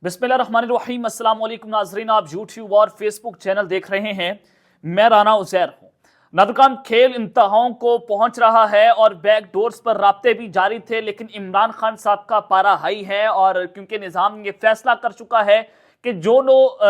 बिस्मिल्लाहिर्रहमानिर्रहीम। अस्सलाम वालेकुम नाज़रीन, आप यूट्यूब और फेसबुक चैनल देख रहे हैं। मैं राना उज़ैर हूँ। नादरकाम खेल इंतहाओं को पहुंच रहा है और बैक डोर्स पर राब्ते भी जारी थे, लेकिन इमरान खान साहब का पारा हाई है और क्योंकि निज़ाम ये फैसला कर चुका है कि जो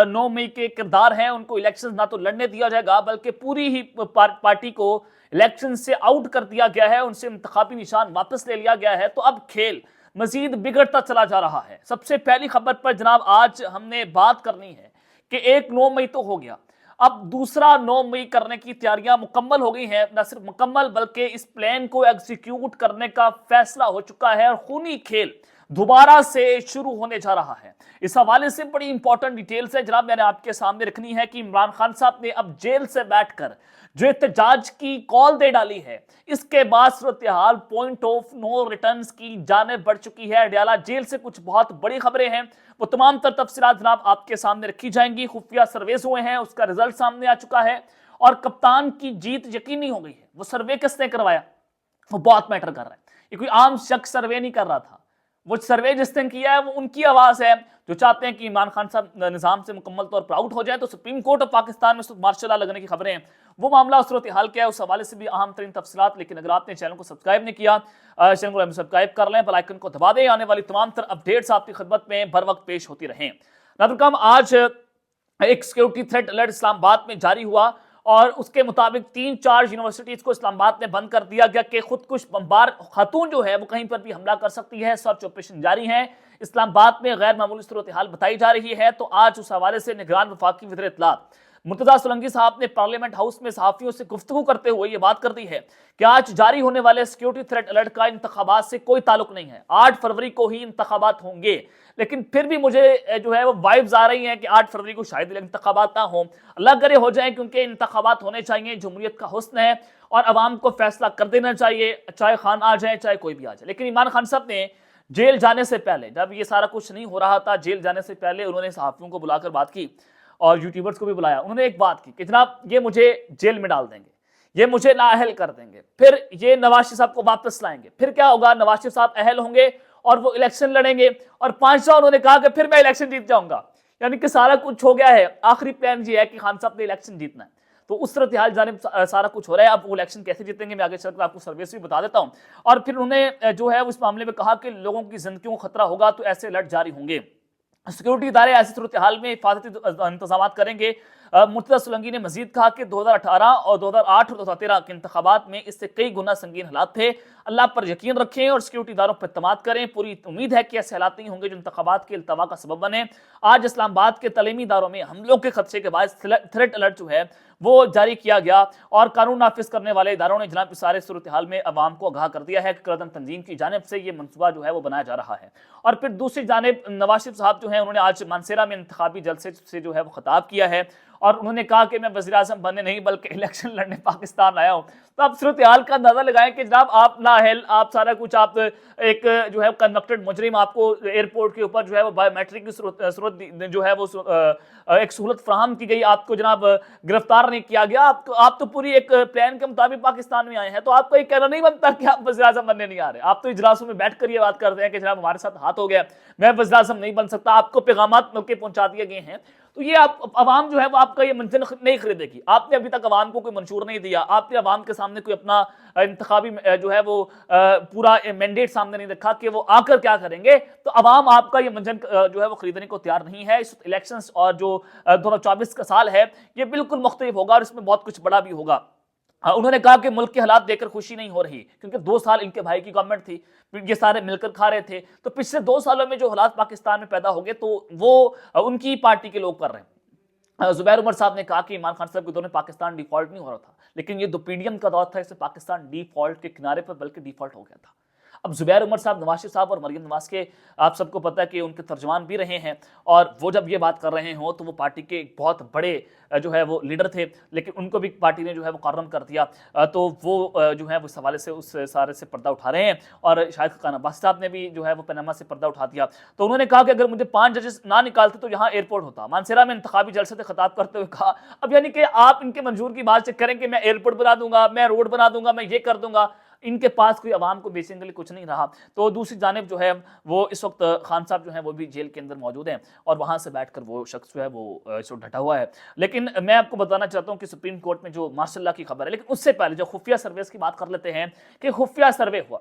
9 मई के किरदार हैं उनको इलेक्शन ना तो लड़ने दिया जाएगा बल्कि पूरी ही पार्टी को इलेक्शन से आउट कर दिया गया है, उनसे इंतखाबी निशान वापस ले लिया गया है। तो अब खेल मजीद बिगड़ता चला जा रहा है। सबसे पहली खबर पर जनाब आज हमने बात करनी है कि एक 9 मई तो हो गया, अब दूसरा 9 मई करने की तैयारियां मुकम्मल हो गई हैं। न सिर्फ मुकम्मल बल्कि इस प्लान को एग्जीक्यूट करने का फैसला हो चुका है और खूनी खेल दोबारा से शुरू होने जा रहा है। इस हवाले से बड़ी इंपॉर्टेंट डिटेल्स है जनाब मैंने आपके सामने रखनी है कि इमरान खान साहब ने अब जेल से बैठकर जो एहतजाज की कॉल दे डाली है, इसके बाद सूरत हाल पॉइंट ऑफ नो रिटर्न की जानिब बढ़ चुकी है। अडयाला जेल से कुछ बहुत बड़ी खबरें हैं, वो तमाम तर तफसीलात जनाब आपके सामने रखी जाएंगी। खुफिया सर्वेस हुए हैं, उसका रिजल्ट सामने आ चुका है और कप्तान की जीत यकीनी हो गई है। वो सर्वे किसने करवाया वो बहुत मैटर कर रहा है। ये कोई आम शख्स सर्वे नहीं कर रहा था, वो सर्वे जिसने किया है वो उनकी आवाज है जो चाहते हैं कि इमरान खान साहब निजाम से मुकम्मल तौर पर आउट हो जाए। तो सुप्रीम कोर्ट ऑफ पाकिस्तान में मार्शल लॉ लगने की खबरें हैं, वो मामला सूरत हाल क्या है उस हवाले से भी अहम तरीन तफसीलात। लेकिन अगर आपने चैनल को सब्सक्राइब नहीं किया, चैनल को सब्सक्राइब कर लें, बेल आइकन को दबा दें, आने वाली तमाम तर अपडेट्स आपकी खिदमत में बर वक्त पेश होती रहें। नादरकाम आज एक सिक्योरिटी थ्रेट अलर्ट इस्लामाबाद में जारी हुआ और उसके मुताबिक 3-4 यूनिवर्सिटीज को इस्लामाबाद में बंद कर दिया गया कि खुदकुश बमबार खातून जो है वो कहीं पर भी हमला कर सकती है। सर्च ऑपरेशन जारी है। इस्लामाबाद में गैर मामूली सूरत हाल बताई जा रही है। तो आज उस हवाले से निगरान वफाकी वज़ीर इत्तलात मुर्तज़ा सोलंकी साहब ने पार्लियामेंट हाउस में सहाफियों से गुफ्तगू करते हुए ये बात कर दी है कि आज जारी होने वाले सिक्योरिटी थ्रेट अलर्ट का इंतखाबात से कोई ताल्लुक नहीं है। 8 फरवरी को ही इंतखाबात होंगे, लेकिन फिर भी मुझे जो है वो वाइब्स आ रही हैं कि 8 फरवरी को शायद इंतखाबात ना हो। अल्लाह करे हो जाए, क्योंकि इंतखाबात होने चाहिए, जमहूरियत का हुस्न है और अवाम को फैसला कर देना चाहिए, चाहे खान आ जाए चाहे कोई भी आ जाए। लेकिन इमरान खान साहब ने जेल जाने से पहले, जब ये सारा कुछ नहीं हो रहा था, जेल जाने से पहले उन्होंने सहाफियों को बुलाकर बात की और यूट्यूबर्स को भी बुलाया। उन्होंने एक बात की कि जनाब ये मुझे जेल में डाल देंगे, ये मुझे नाअहल कर देंगे, फिर ये नवाज शरीफ साहब को वापस लाएंगे, फिर क्या होगा, नवाज शरीफ साहब अहल होंगे और वो इलेक्शन लड़ेंगे और 5 उन्होंने कहा कि फिर मैं इलेक्शन जीत जाऊंगा। यानी कि सारा कुछ हो गया है, आखिरी प्लान ये है कि खान साहब ने इलेक्शन जीतना है। तो उस सूरत हाल जानिब सारा कुछ हो रहा है। अब वो इलेक्शन कैसे जीतेंगे मैं आगे चलकर आपको सर्विस भी बता देता हूं। और फिर उन्होंने जो है उस मामले में कहा कि लोगों की जिंदगियों को खतरा होगा तो ऐसे अलर्ट जारी होंगे। सिक्योरिटी इदारे ऐसी सूरत हाल में हिफाजती इंतजाम करेंगे। मुर्तज़ा सोलंकी ने मजीद कहा कि 2018 और 2008 और 2013 के इंतखाबात में इससे कई गुना संगीन हालात थे। अल्लाह पर यकीन रखें और सिक्योरिटी इदारों पर एतमाद करें। पूरी उम्मीद है कि ऐसे हालात नहीं होंगे जो इंतखाबात के इल्तवा का सबब बने। आज इस्लामाबाद के तलीमी इदारों में हमलों के खदशे के बाद थ्रेट अलर्ट जो है वो जारी किया गया और कानून नाफिज करने वाले इदारों ने जनाब सारे सूरत हाल में अवाम को आगाह कर दिया है कि करदन तंजीम की जानिब से ये मनसूबा जो है वो बनाया जा रहा है। और फिर दूसरी जानिब नवाज शरीफ साहब जो है उन्होंने आज मानसेरा में इंतखाबी जलसे से जो है वो खिताब किया है और उन्होंने कहा कि मैं वज़ीर आज़म बनने नहीं बल्कि इलेक्शन लड़ने पाकिस्तान आया हूं। तो आप सूरत हाल का अंदाजा लगाएं कि जनाब आप नाअहल, आप सारा कुछ, आप एक जो है कन्वक्टेड मुजरिम, आपको एयरपोर्ट के ऊपर जो है वो बायोमेट्रिक की सूरत जो है वो एक सहूलत फराहम की गई, आपको जनाब गिरफ्तार नहीं किया गया। आप तो पूरी एक प्लान के मुताबिक पाकिस्तान में आए हैं। तो आपका ये कहना नहीं बनता कि आप वज़ीर आज़म बनने नहीं आ रहे। आप तो इजलासों में बैठकर ये बात करते हैं कि जनाब हमारे साथ हाथ हो गया, मैं वज़ीर आज़म नहीं बन सकता। आपको पैगामात मिलकर पहुंचा दिए गए हैं। तो ये आप अवाम जो है वो आपका ये मंजर नहीं खरीदेगी। आपने अभी तक अवाम को कोई मंशूर नहीं दिया, आपने अवाम के सामने कोई अपना इंतखाबी जो है वो पूरा मैंडेट सामने नहीं रखा कि वो आकर क्या करेंगे। तो अवाम आपका ये मंजर जो है वो खरीदने को तैयार नहीं है। इस इलेक्शंस और जो 2024 का साल है ये बिल्कुल मुख्तलिफ होगा और इसमें बहुत कुछ बड़ा भी होगा। उन्होंने कहा कि मुल्क के हालात देखकर खुशी नहीं हो रही, क्योंकि 2 साल इनके भाई की गवर्नमेंट थी, ये सारे मिलकर खा रहे थे। तो पिछले 2 सालों में जो हालात पाकिस्तान में पैदा हो गए तो वो उनकी पार्टी के लोग कर रहे हैं। जुबैर उमर साहब ने कहा कि इमरान खान साहब के दौर में पाकिस्तान डिफॉल्ट नहीं हो रहा था, लेकिन ये दोपीडियम का दौर था, इससे पाकिस्तान डिफॉल्ट के किनारे पर बल्कि डिफॉल्ट हो गया था। अब जुबैर उमर साहब नवाज शरीफ साहब और मरियम नवाज के आप सबको पता है कि उनके तर्जमान भी रहे हैं और वो जब ये बात कर रहे हो तो वो पार्टी के एक बहुत बड़े जो है वो लीडर थे, लेकिन उनको भी पार्टी ने जो है वो मुकर्रम कर दिया। तो वो जो है उस हवाले से उस सारे से पर्दा उठा रहे हैं और शाहिद खान अब्बासी साहब ने भी जो है वो पनामा से पर्दा उठा दिया। तो उन्होंने कहा कि अगर मुझे 5 जजेस ना निकालते तो यहाँ एयरपोर्ट होता। मानसेरा में इंतखाबी जलसे से खिताब करते हुए कहा, अब यानी कि आप इनके मंजूर की बात चेक करें कि मैं एयरपोर्ट बना दूंगा, मैं रोड बना दूंगा, मैं ये कर दूंगा। इनके पास कोई आवाम को बेचने के लिए कुछ नहीं रहा। तो दूसरी जानिब जो है वो इस वक्त खान साहब जो है वो भी जेल के अंदर मौजूद हैं और वहां से बैठकर वो शख्स जो है वो इस वक्त डटा हुआ है। लेकिन मैं आपको बताना चाहता हूं कि सुप्रीम कोर्ट में जो मार्शल की खबर है, लेकिन उससे पहले जो खुफिया सर्वेस की बात कर लेते हैं कि खुफिया सर्वे हुआ।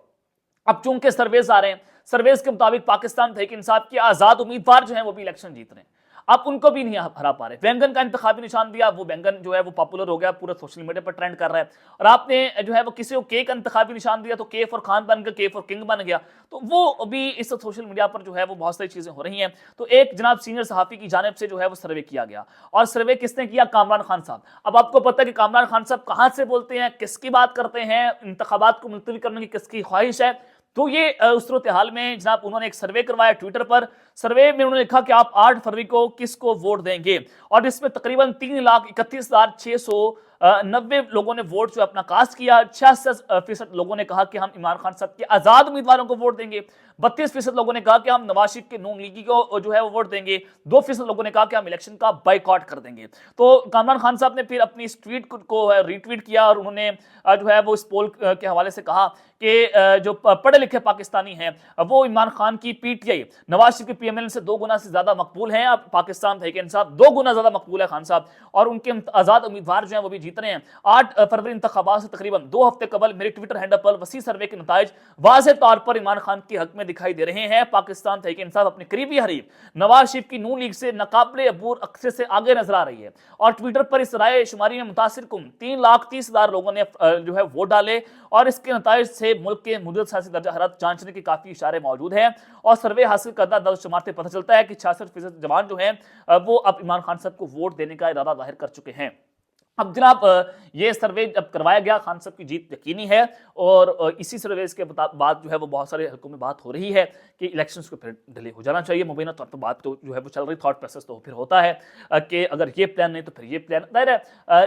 अब चूंकि सर्वेस आ रहे हैं, सर्वेस के मुताबिक पाकिस्तान तहरीक इंसाफ के आजाद उम्मीदवार जो है वो भी इलेक्शन जीत रहे हैं। अब उनको भी नहीं हरा पा रहे। बैंगन का इंतखाबी निशान दिया, वो बैंगन जो है वो पॉपुलर हो गया, पूरा सोशल मीडिया पर ट्रेंड कर रहा है। और आपने जो है वो किसी को के का इंतखाबी निशान दिया तो के फॉर खान बन गया, के फॉर किंग बन गया। तो वो अभी इस सोशल मीडिया पर जो है वो बहुत सारी चीजें हो रही हैं। तो एक जनाब सीनियर सहाफी की जानिब से जो है वो सर्वे किया गया, और सर्वे किसने किया? कामरान खान साहब। अब आपको पता है कि कामरान खान साहब कहां से बोलते हैं, किसकी बात करते हैं, इंतखाबात को मुलतवी करने की किसकी ख्वाहिश है। तो ये उस सूरत हाल में जनाब उन्होंने एक सर्वे करवाया ट्विटर पर। सर्वे में उन्होंने लिखा कि आप 8 फरवरी को किसको वोट देंगे, और इसमें तकरीबन 3,31,690 लोगों ने वोट जो अपना कास्ट किया। 66% लोगों ने कहा कि हम इमरान खान साहब के आजाद उम्मीदवारों को वोट देंगे। 32% लोगों ने कहा कि हम नवाज शरीफ के नून लीगी को जो है वो वोट देंगे। 2% लोगों ने कहा कि हम इलेक्शन का बाइकआउट कर देंगे। तो कामरान खान साहब ने फिर अपनी इस ट्वीट को रीट्वीट किया, और उन्होंने जो है वो इस पोल के हवाले से कहा कि जो पढ़े लिखे पाकिस्तानी हैं वो इमरान खान की पीटीआई नवाज शरीफ के पीएमएल से 2 गुना से ज्यादा मकबूल हैं। अब पाकिस्तान तहरीक इंसाफ 2 गुना ज्यादा मकबूल है खान साहब, और उनके आजाद उम्मीदवार जो हैं वो भी जीत रहे हैं। 8 फरवरी इंतखाबात से तकरीबन 2 हफ्ते कबल मेरे ट्विटर हैंडल पर वसी सर्वे के नताइज वाज़ेह तौर पर इमरान खान के हक में दिखाई दे रहे हैं। पाकिस्तान तहरीक इंसाफ अपने करीबी हरीफ नवाज शरीफ की नून लीग से नाकाबिले अबूर अक्सर से आगे नजर आ रही है। और ट्विटर पर इस राय शुमारी में मुतासिर कुल 3,30,000 लोगों ने जो है वोट डाले, और इसके नताइज से मुल्क के मौजूदा सियासी दर्जा हरारत जांचने के काफी इशारे मौजूद हैं। और सर्वे हासिल करदा दर्ज शुमार से पता चलता है कि 66% जवान जो हैं वो अब इमरान खान साहब को वोट देने का इरादा जाहिर कर चुके हैं। अब जनाब ये सर्वे जब करवाया गया, खान साहब की जीत यकीनी है, और इसी सर्वे के बाद जो है वो बहुत सारे हल्कों में बात हो रही है कि इलेक्शंस को फिर डिले हो जाना चाहिए। मुबैना तौर पर बात तो जो है वो चल रही, थॉट प्रोसेस तो फिर होता है कि अगर ये प्लान नहीं तो फिर ये प्लान। जाहिर है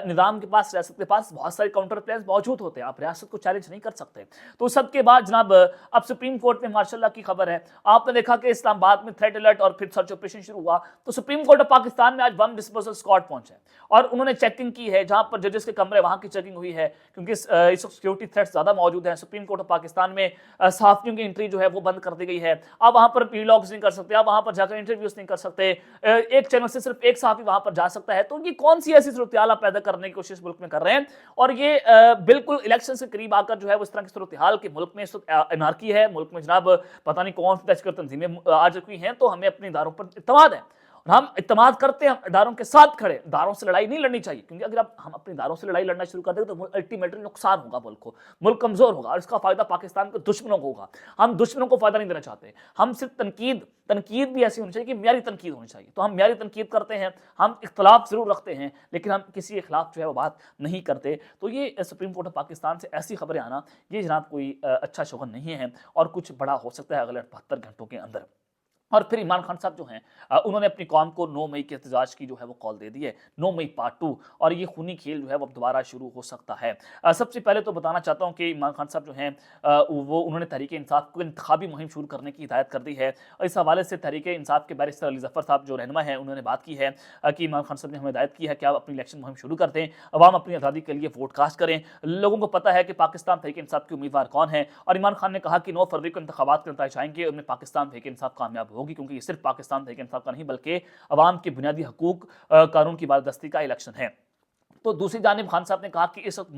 निज़ाम के पास, रियासत के पास बहुत सारे काउंटर प्लान मौजूद होते हैं, आप रियासत को चैलेंज नहीं कर सकते। तो सबके बाद जनाब अब सुप्रीम कोर्ट में मार्शल की खबर है। आपने देखा कि इस्लामाबाद में थ्रेड अलर्ट और फिर सर्च ऑपरेशन शुरू हुआ, तो सुप्रीम कोर्ट ऑफ पाकिस्तान में आज बम डिस्पोजल स्क्वाड पहुंचे और उन्होंने चेकिंग की है। जहां पर जजेस के कमरे वहां की चेकिंग हुई है, क्योंकि इस सिक्योरिटी थ्रेट्स ज्यादा मौजूद हैं। सुप्रीम कोर्ट ऑफ पाकिस्तान में सहाफियों की एंट्री जो है वो बंद कर दी गई है। आप वहां पर वीलॉग्स नहीं कर सकते, आप वहां पर जाकर इंटरव्यूज नहीं कर सकते। एक चैनल से सिर्फ एक सहाफी वहां पर जा सकता है। तो ये कौन सी ऐसी सूरत हाल पैदा करने की कोशिश मुल्क में कर रहे हैं, और ये बिल्कुल इलेक्शन से करीब आकर जो है वो इस तरह की सूरत हाल के मुल्क में एनार्की है। मुल्क में जनाब पता नहीं कौन सी तस्कर तंजीमें आ चुकी हैं। तो हमें अपने इदारों पर इत्मीनान है, हम इत्मीनान करते हैं, हम इदारों के साथ खड़े। इदारों से लड़ाई नहीं लड़नी चाहिए, क्योंकि अगर हम अपने इदारों से लड़ाई लड़ना शुरू कर दें तो अल्टीमेटली नुकसान होगा मुल्क को, मुल्क कमजोर होगा, और इसका फायदा पाकिस्तान के दुश्मनों को होगा। हम दुश्मनों को फायदा नहीं देना चाहते। हम सिर्फ तनकीद भी ऐसी होनी चाहिए कि म्यारी तनकीद होनी चाहिए। तो हम म्यारी तनकीद करते हैं, हम इख्तलाफ जरूर रखते हैं, लेकिन हम किसी के खिलाफ जो है वो बात नहीं करते। तो ये सुप्रीम कोर्ट ऑफ पाकिस्तान से ऐसी खबरें आना, ये जनाब कोई अच्छा शगुन नहीं है, और कुछ बड़ा हो सकता है अगले 72 घंटों के अंदर। और फिर इमरान खान साहब जो हैं उन्होंने अपनी कौम को 9 मई के एहतजाज की जो है वो कॉल दे दी है, 9 मई पार्ट 2, और ये खूनी खेल जो है वो अब दोबारा शुरू हो सकता है। सबसे पहले तो बताना चाहता हूँ कि इमरान खान साहब जो हैं वो उन्होंने तहरीक इंसाफ को इंतखाबी मुहिम शुरू करने की हिदायत कर दी है। और इस हवाले से तहरीक इंसाफ के बैरिस्टर अली जफ़र साहब जो रहनुमा हैं, उन्होंने बात की है कि इमरान खान साहब ने हमें हिदायत की है कि आप अपनी इलेक्शन मुहिम शुरू कर दें, अवाम अपनी आज़ादी के लिए वोट कास्ट करें। लोगों को पता है कि पाकिस्तान तहरीक इंसाफ के उम्मीदवार कौन है, और इमरान खान ने कहा कि 9 फरवरी को इंतखाबात के नतीजे आएंगे, उनमें पाकिस्तान तहरीक इंसाफ कामयाब होगी, क्योंकि ये सिर्फ पाकिस्तान तहरीक इंसाफ का नहीं बल्कि अवाम के बुनियादी हकूक कानून की बारदस्ती का इलेक्शन है। तो दूसरी जानिब खान साहब ने कहा कि इस वक्त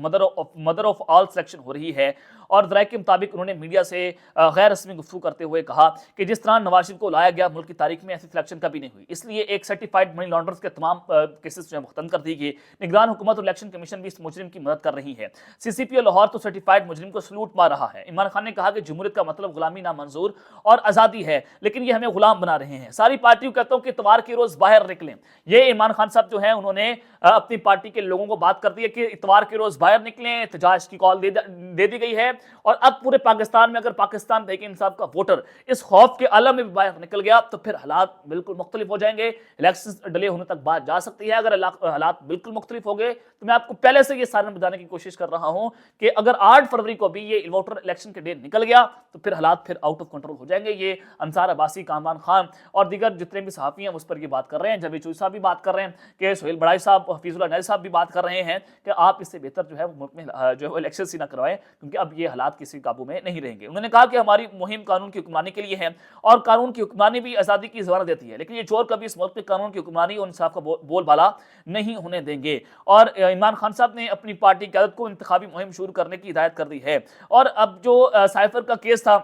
मदर ऑफ ऑल सिलेक्शन हो रही है, और जराये के मुताबिक उन्होंने मीडिया से गैर रस्मी गुफ्तगू करते हुए कहा कि जिस तरह नवाज शरीफ को लाया गया, मुल्क की तारीख में ऐसी सिलेक्शन कभी नहीं हुई, इसलिए एक सर्टिफाइड मनी लॉन्डर्स के तमाम केसेस जो है खत्म कर दी गई। निगरान हुकूमत और इलेक्शन कमीशन भी इस मुजरिम की मदद कर रही है। CCP और लाहौर तो सर्टिफाइड मुजरिम को सलूट मार रहा है। इमरान खान ने कहा कि जमहूरियत का मतलब गुलामी नामंजूर और आज़ादी है, लेकिन ये हमें गुलाम बना रहे हैं। सारी पार्टियों कहता हूँ कि इतवार के रोज बाहर निकलें। ये इमरान खान साहब जो है उन्होंने अपनी पार्टी के लोगों को बात कर दी है कि इतवार के रोज बाहर निकलें, एहतजाज की कॉल दे दी गई है। और अब पूरे पाकिस्तान में अगर पाकिस्तान तहरीक इंसाफ का वोटर इस खौफ के आलम में भी बाहर निकल गया तो फिर हालात बिल्कुल मुख्तलिफ हो जाएंगे। इलेक्शन डिले होने तक बात जा सकती है। अगर हालात बिल्कुल मुख्तलिफ हो गए तो मैं आपको पहले से ये सारे बताने की कोशिश कर रहा हूं कि अगर 8 फरवरी को भी ये वोटर इलेक्शन के डे निकल गया तो फिर हालात फिर आउट ऑफ कंट्रोल हो जाएंगे। ये अंसार अब्बासी, कामरान खान और दीगर जितने भी सहाफी हैं उस पर ये बात कर रहे हैं। जावेद चौधरी साहब भी बात कर रहे हैं कि सोहेल बड़ाई साहब, हफीजुल्लाह नईल साहब भी बात बात कर रहे हैं कि आप इससे बेहतर जो है वो मुल्क में जो है वो इलेक्शन ही ना करवाएं, क्योंकि अब ये हालात किसी काबू में नहीं रहेंगे। उन्होंने कहा कि हमारी मुहिम कानून की हुक्मरानी के लिए है और कानून की हुक्मरानी भी आज़ादी की ज़मानत देती है, लेकिन ये चोर कभी इस मुल्क में कानून की हुक्मरानी और इंसाफ का बोलबाला नहीं होने देंगे। और इमरान खान साहब ने अपनी पार्टी की क़यादत को इंतखाबी मुहिम शुरू करने की हिदायत कर दी है। और अब जो साइफर का केस था,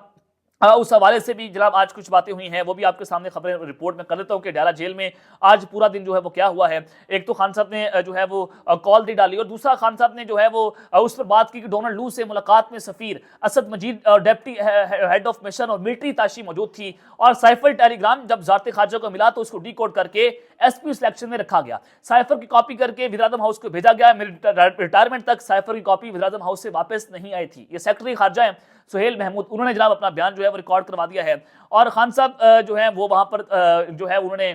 उस हवाले से भी जनाब आज कुछ बातें हुई हैं, वो भी आपके सामने खबरें रिपोर्ट में कर देता हूं कि डयाला जेल में आज पूरा दिन जो है वो क्या हुआ है। एक तो खान साहब ने जो है वो कॉल दी डाली, और दूसरा खान साहब ने जो है वो उस पर बात की कि डोनाल्ड लू से मुलाकात में सफीर असद मजीद डिप्टी हेड ऑफ मिशन और मिलिट्री ताशी मौजूद थी, और साइफर टेलीग्राम जब वज़ारत खारजा को मिला तो उसको डिकोड करके एसपी सिलेक्शन में रखा गया। साइफर की कॉपी करके वज़ीर-ए-आज़म हाउस को भेजा गया। रिटायरमेंट तक साइफर की कॉपी वज़ीर-ए-आज़म हाउस से वापस नहीं आई थी। ये सेक्रेटरी खारजा है सुहेल महमूद, उन्होंने जनाब अपना बयान जो है वो रिकॉर्ड करवा दिया है। और खान साहब जो है वो वहां पर जो है उन्होंने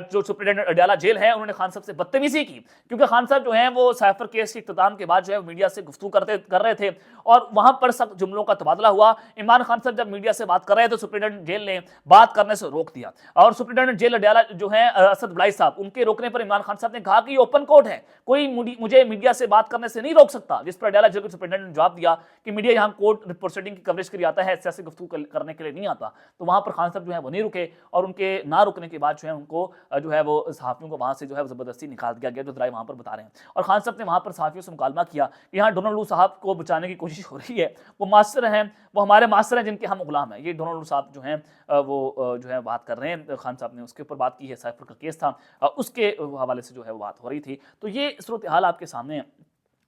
जो सुप्रीटेंडेंट डयाला जेल है, उन्होंने खान साहब से बदतमीजी की, क्योंकि खान साहब जो है वो साइफर केस के इख्तिताम के बाद जो है मीडिया से गुफ्तगू कर रहे थे, और वहां पर सख्त जुमलों का तबादला हुआ। इमरान खान साहब जब मीडिया से बात कर रहे थे, सुप्रीटेंडेंट जेल ने बात करने से रोक दिया, और सुप्रीटेंडेंट जेल डयाला जो है असद बलाई साहब, उनके रोकने पर इमरान खान साहब ने कहा कि ये ओपन कोर्ट है, कोई मुझे मीडिया से बात करने से नहीं रोक सकता। जिस पर डयाला जेल के सुप्रीटेंडेंट ने जवाब दिया कि मीडिया यहाँ कोर्ट प्रोसीडिंग की कवरेज के लिए आता है, सियासी गुफ्तगू करने के लिए नहीं आता। तो वहां पर खान साहब जो है वो नहीं रुके, और उनके ना रुकने के बाद जो है उनको जो है वो सहाफियों को वहां से जो है जबरदस्ती निकाल दिया गया, जो जराए वहां पर बता रहे हैं। और खान साहब ने वहां पर सहाफियों से मुकालमा किया कि यहाँ डोनाल्ड लू साहब को बचाने की कोशिश हो रही है, वो मास्टर हैं, वो हमारे मास्टर हैं जिनके हम गुलाम हैं। ये डोनाल्ड लू साहब जो हैं वो जो है बात कर रहे हैं। खान साहब ने उसके ऊपर बात की है, साइफर का केस था, उसके हवाले से जो है वो बात हो रही थी। तो ये सूरत हाल आपके सामने है,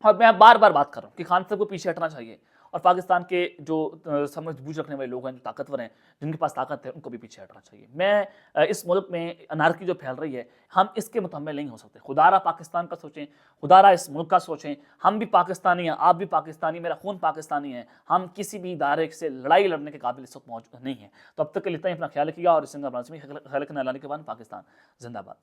और मैं बार बार बात कर रहा हूँ कि खान साहब को पीछे हटना चाहिए, और पाकिस्तान के जो समझ बूझ रखने वाले लोग हैं, जो ताकतवर हैं, जिनके पास ताकत है, उनको भी पीछे हटना चाहिए। मैं इस मुल्क में अनारकी जो फैल रही है, हम इसके मुतहम्मिल नहीं हो सकते। खुदारा पाकिस्तान का सोचें, खुदारा इस मुल्क का सोचें। हम भी पाकिस्तानी हैं, आप भी पाकिस्तानी, मेरा खून पाकिस्तानी है। हम किसी भी इदारे से लड़ाई लड़ने के काबिल इस वक्त मौजूद नहीं है। तो अब तक के लिए इतना ही, अपना ख्याल रखिएगा, और इस ख्याल के नालानी के बाद पाकिस्तान जिंदाबाद।